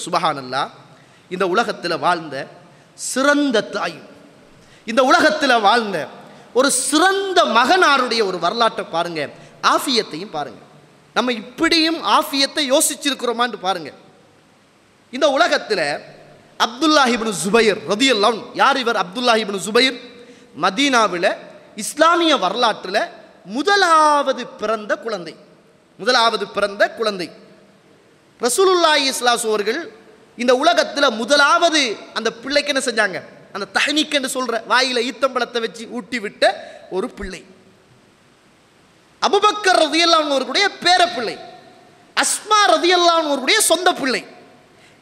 சுபஹானல்லாஹ். இந்த உலகத்தில் வாழ்ந்த சிறந்த தாய், இந்த உலகத்தில் வாழ்ந்த ஒரு சிறந்த மகனாருடைய ஒரு வரலாற்றை பாருங்க, ஆஃபியத்தையும் பாருங்க. நம்ம இப்படியும் ஆஃபியத்தை யோசிச்சிருக்கிறோமான்னு பாருங்க. இந்த உலகத்தில் அப்துல்லாஹ் இப்னு ஜுபைர் ரலியல்லாஹு அன்ஹு, யார் இவர்? அப்துல்லாஹ் இப்னு ஜுபைர் மதீனாவில் இஸ்லாமிய வரலாற்றில் முதலாவது பிறந்த குழந்தை. ரசூலுல்லாஹி ஸல்லல்லாஹு அலைஹி அவர்கள் இந்த உலகத்தில் முதலாவது அந்த பிள்ளைக்கு என்ன செஞ்சாங்க? அந்த தஹ்னீக் என்று சொல்ற வாயில ஈத்தம்பழத்தை வச்சு ஊட்டி விட்ட ஒரு பிள்ளை. அபூபக்கர் ரலியல்லாஹு அன்ஹு அவர்களுடைய பேரப்பிள்ளை, அஸ்மா ரலியல்லாஹு அன்ஹா அவர்களுடைய சொந்த பிள்ளை.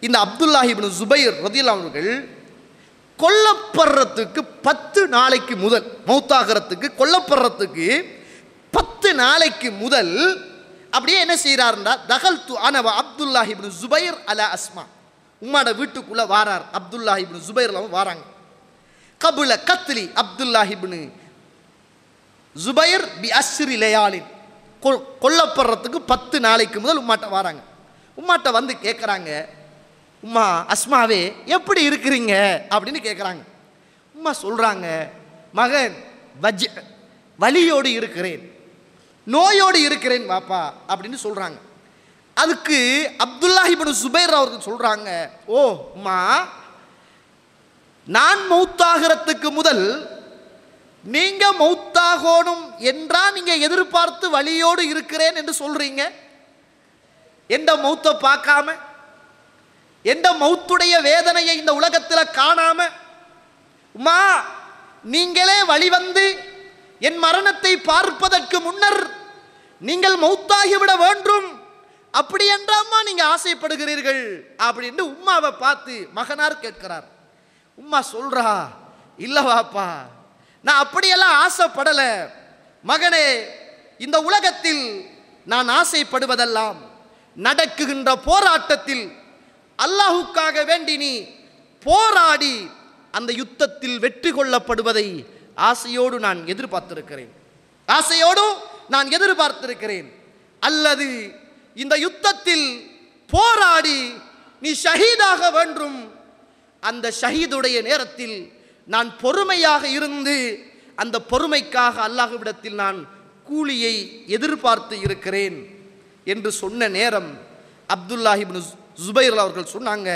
இந்த அப்துல்லாஹ் இப்னு ஜுபைர் ரலியல்லாஹு அன்ஹு அவர்கள் கொல்லப்படுறதுக்கு 10 நாளைக்கு முதல், மௌத்தாகிறதுக்கு கொல்லப்படுறதுக்கு 10 நாளைக்கு முதல் அப்படியே என்ன செய்யறாருன்னா, தகல்து அன வ அப்துல்லாஹ் இப்னு ஜுபைர் அலா அஸ்மா, உம்மாட வீட்டுக்குள்ள வாரார். அப்துல்லாஹ் இப்னு ஜுபைர் வாராங்க. கபுல கத்லி அப்துல்லாஹ் இப்னு ஜுபைர் பி அஸ்ரி லயாலின், கொல்லப்படுறதுக்கு 10 நாளைக்கு முதல் உம்மாட்ட வாராங்க. உம்மாட்ட வந்து கேட்குறாங்க, உம்மா அஸ்மாவே எப்படி இருக்கிறீங்க அப்படின்னு கேட்குறாங்க. உம்மா சொல்கிறாங்க, மகன் வலியோடு இருக்கிறேன், நோயோடு இருக்கிறேன் வாப்பா அப்படின்னு சொல்கிறாங்க. அதுக்கு அப்துல்லாஹ் இப்னு ஜுபைர் அவர்கள் சொல்கிறாங்க, ஓ உம்மா, நான் மௌத்தாகிறதுக்கு முதல் நீங்க மௌத்தாகணும் என்றா நீங்க எதிர்பார்த்து வலியோடு இருக்கிறேன் என்று சொல்றீங்க? எந்த மௌத்தை பார்க்காம, எந்த மௌத்துடைய வேதனையை இந்த உலகத்தில் காணாம, உம்மா நீங்களே வழி வந்து என் மரணத்தை பார்ப்பதற்கு முன்னர் நீங்கள் மௌத்தாகிவிட வேண்டும், அப்படி என்றாம்மா நீங்க ஆசைப்படுகிறீர்கள் அப்படின்னு உம்மாவை பார்த்து மகனார் கேட்கிறார். உம்மா சொல்றா, இல்லவாப்பா, நான் அப்படியெல்லாம் ஆசைப்படல மகனே. இந்த உலகத்தில் நான் ஆசைப்படுவதெல்லாம் நடக்குகின்ற போராட்டத்தில் அல்லாஹுக்காக வேண்டி நீ போராடி அந்த யுத்தத்தில் வெற்றி கொள்ளப்படுவதை ஆசையோடு நான் எதிர்பார்த்திருக்கிறேன். அல்லது இந்த யுத்தத்தில் போராடி நீ ஷஹீதாக வேண்டும், அந்த ஷஹீதுடைய நேரத்தில் நான் பொறுமையாக இருந்து அந்த பொறுமைக்காக அல்லாஹ்விடத்தில் நான் கூலியை எதிர்பார்த்து இருக்கிறேன் என்று சொன்ன நேரம் அப்துல்லாஹ் இப்னு ஜுபைர் அவர்கள் சொன்னாங்க,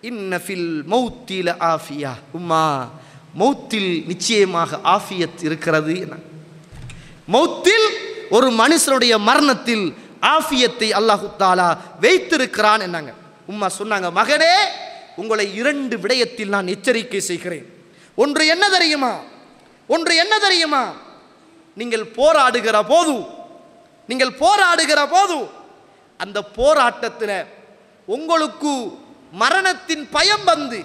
இன்ன ஃபில் மௌத்தில் ஆஃபியா, உம்மா மௌத்தில் நிச்சயமாக ஆஃபியத் இருக்கிறது. மௌத்தில் ஒரு மனுஷனுடைய மரணத்தில் ஆஃபியத்தை அல்லாஹு தஆலா வைத்திருக்கிறான் என்னாங்க. உம்மா சொன்னாங்க, மகனே உங்களை 2 விடயத்தில் நான் எச்சரிக்கை செய்கிறேன். ஒன்று என்ன தெரியுமா? நீங்கள் போராடுகிற போது அந்த போராட்டத்தில் உங்களுக்கு மரணத்தின் பயம் வந்து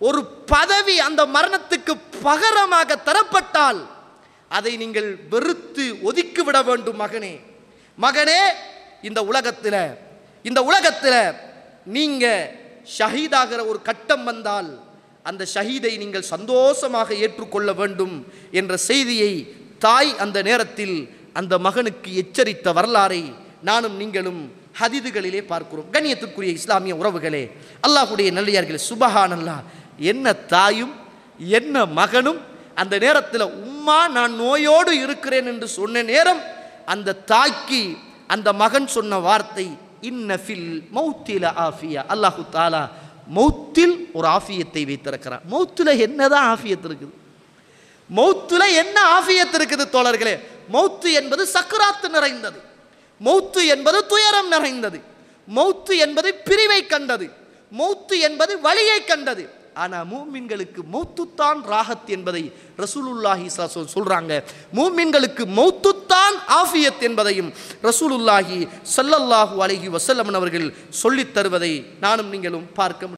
ஒரு பதவி அந்த மரணத்துக்கு பகரமாக தரப்பட்டால் அதை நீங்கள் வெறுத்து ஒதுக்கிவிட வேண்டும். மகனே இந்த உலகத்தில் நீங்க ஷஹீதாகிற ஒரு கட்டம் வந்தால் அந்த ஷஹீதை நீங்கள் சந்தோஷமாக ஏற்றுக்கொள்ள வேண்டும் என்ற செய்தியை தாய் அந்த நேரத்தில் அந்த மகனுக்கு எச்சரித்த வரலாறை நானும் நீங்களும் ஹதீதுகளிலே பார்க்கிறோம். கண்ணியத்துக்குரிய இஸ்லாமிய உறவுகளே, அல்லாஹ்வுடைய நல்லடியார்களே, சுபஹானல்லாஹ், என்ன தாயும் என்ன மகனும் அந்த நேரத்தில் உம்மா நான் நோயோடு இருக்கிறேன் என்று சொன்ன நேரம் அந்த தாய்க்கு அந்த மகன் சொன்ன வார்த்தை, இன்ன ஃபில் மௌத்தில ஆஃபியா, அல்லாஹு தஆலா மௌத்தில் ஒரு ஆஃபியத்தை வைத்திருக்கிறார். மௌத்துல என்னதான் ஆஃபியத் இருக்குது? மௌத்துல என்ன ஆஃபியத் இருக்குது தோழர்களே? மௌத்து என்பது சக்ராத்து நிறைந்தது, மௌத்து என்பது துயரம் நிறைந்தது, மௌத்து என்பது பிரிவை கண்டது, மௌத்து என்பது வலியை கண்டது. ஆனால் மூமின்களுக்கு மௌத்துத்தான் ராஹத் என்பதை ரசூலுல்லாஹி ஸல்லல்லாஹு அலைஹி சொல்றாங்க. மூமின்களுக்கு மௌத்துத்தான் ஆஃபியத் என்பதையும் ரசூலுல்லாஹி ஸல்லல்லாஹு அலைஹி வஸல்லம் அவர்கள் சொல்லித் தருவதை நானும் நீங்களும் பார்க்க முடியும்.